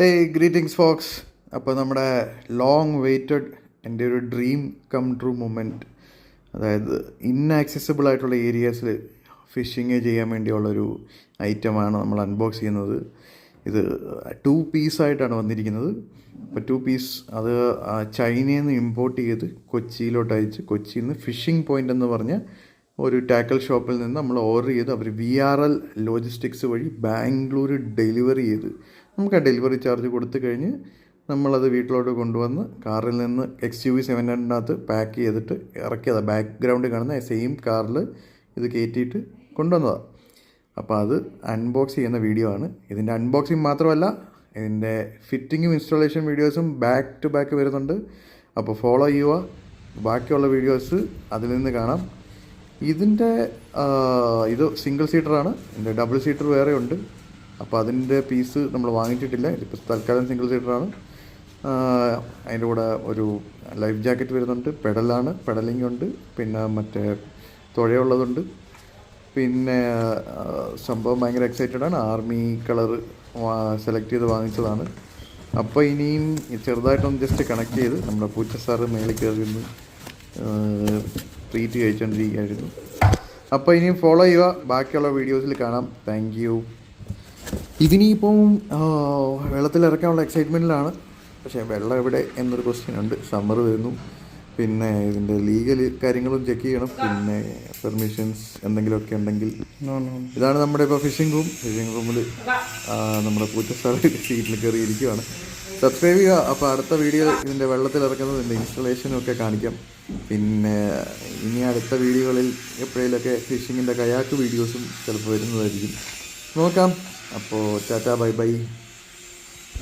ഏയ് greetings Fox. അപ്പോൾ നമ്മുടെ ലോങ് വെയ്റ്റഡ് എൻ്റെ ഒരു ഡ്രീം കം ട്രൂ മൊമെൻറ്റ്, അതായത് ഇന്നാക്സസിബിൾ ആയിട്ടുള്ള ഏരിയാസിൽ ഫിഷിങ് ചെയ്യാൻ വേണ്ടിയുള്ളൊരു ഐറ്റമാണ് നമ്മൾ അൺബോക്സ് ചെയ്യുന്നത്. ഇത് 2 പീസായിട്ടാണ് വന്നിരിക്കുന്നത്. അപ്പോൾ 2 പീസ് അത് ചൈനയിൽ നിന്ന് ഇമ്പോർട്ട് ചെയ്ത് കൊച്ചിയിലോട്ട് അയച്ച് കൊച്ചിയിൽ നിന്ന് ഫിഷിംഗ് പോയിൻ്റ് എന്ന് പറഞ്ഞ ഒരു ടാക്കൽ ഷോപ്പിൽ നിന്ന് നമ്മൾ ഓർഡർ ചെയ്ത് അവർ VRL ലോജിസ്റ്റിക്സ് വഴി ബാംഗ്ലൂർ ഡെലിവറി ചെയ്ത് നമുക്ക് ആ ഡെലിവറി ചാർജ് കൊടുത്തു കഴിഞ്ഞ് നമ്മളത് വീട്ടിലോട്ട് കൊണ്ടുവന്ന് കാറിൽ നിന്ന് XUV 700 പാക്ക് ചെയ്തിട്ട് ഇറക്കിയതാണ്. ബാക്ക്ഗ്രൗണ്ടിൽ കാണുന്ന സെയിം കാറിൽ ഇത് കയറ്റിയിട്ട് കൊണ്ടുവന്നതാണ്. അപ്പോൾ അത് അൺബോക്സ് ചെയ്യുന്ന വീഡിയോ ആണ്. ഇതിൻ്റെ അൺബോക്സിങ് മാത്രമല്ല, ഇതിൻ്റെ ഫിറ്റിങ്ങും ഇൻസ്റ്റാളേഷൻ വീഡിയോസും ബാക്ക് ടു ബാക്ക് വരുന്നുണ്ട്. അപ്പോൾ ഫോളോ ചെയ്യുക. ബാക്കിയുള്ള വീഡിയോസ് അതിൽ നിന്ന് കാണാം. ഇതിൻ്റെ ഇത് സിംഗിൾ സീറ്ററാണ്. ഇതിൻ്റെ ഡബിൾ സീറ്റർ വേറെ ഉണ്ട്. അപ്പോൾ അതിൻ്റെ പീസ് നമ്മൾ വാങ്ങിച്ചിട്ടില്ല. ഇതിപ്പോൾ തൽക്കാലം സിംഗിൾ സീറ്ററാണ്. അതിൻ്റെ കൂടെ ഒരു ലൈഫ് ജാക്കറ്റ് വരുന്നുണ്ട്. പെഡലാണ്, പെഡലിംഗ് ഉണ്ട്. പിന്നെ മറ്റേ തുഴയുള്ളതുണ്ട്. പിന്നെ സംഭവം ഭയങ്കര എക്സൈറ്റഡാണ്. ആർമി കളർ സെലക്ട് ചെയ്ത് വാങ്ങിച്ചതാണ്. അപ്പോൾ ഇനിയും ചെറുതായിട്ടൊന്ന് ജസ്റ്റ് കണക്ട് ചെയ്ത് നമ്മുടെ പൂച്ച സാറ് മേളിൽ കയറിയിരുന്നു ട്രീറ്റ് കഴിച്ചുകൊണ്ടിരിക്കുകയായിരുന്നു. അപ്പോൾ ഇനിയും ഫോളോ ചെയ്യുക. ബാക്കിയുള്ള വീഡിയോസിൽ കാണാം. Thank you. ഇതിനിപ്പം വെള്ളത്തിലിറക്കാനുള്ള എക്സൈറ്റ്മെൻറ്റിലാണ്. പക്ഷേ വെള്ളം എവിടെ എന്നൊരു ക്വസ്റ്റ്യൻ ഉണ്ട്. സമ്മർ വരുന്നു. പിന്നെ ഇതിൻ്റെ ലീഗൽ കാര്യങ്ങളും ചെക്ക് ചെയ്യണം. പിന്നെ പെർമിഷൻസ് എന്തെങ്കിലുമൊക്കെ ഉണ്ടെങ്കിൽ. ഇതാണ് നമ്മുടെ ഇപ്പോൾ ഫിഷിംഗ് റൂമിൽ നമ്മുടെ പൂച്ചസാറ് സീറ്റിൽ കയറിയിരിക്കുകയാണ്. സബ്സ്ക്രൈബ് ചെയ്യുക. അപ്പോൾ അടുത്ത വീഡിയോ ഇതിൻ്റെ വെള്ളത്തിലിറക്കുന്നത് ഇതിൻ്റെ ഇൻസ്റ്റലേഷനും ഒക്കെ കാണിക്കാം. പിന്നെ ഇനി അടുത്ത വീഡിയോകളിൽ എപ്പോഴേലൊക്കെ ഫിഷിങ്ങിൻ്റെ കയാക്ക് വീഡിയോസും ചിലപ്പോൾ വരുന്നതായിരിക്കും. നോക്കാം. അപ്പോൾ ടാറ്റാ, ബൈ ബൈ.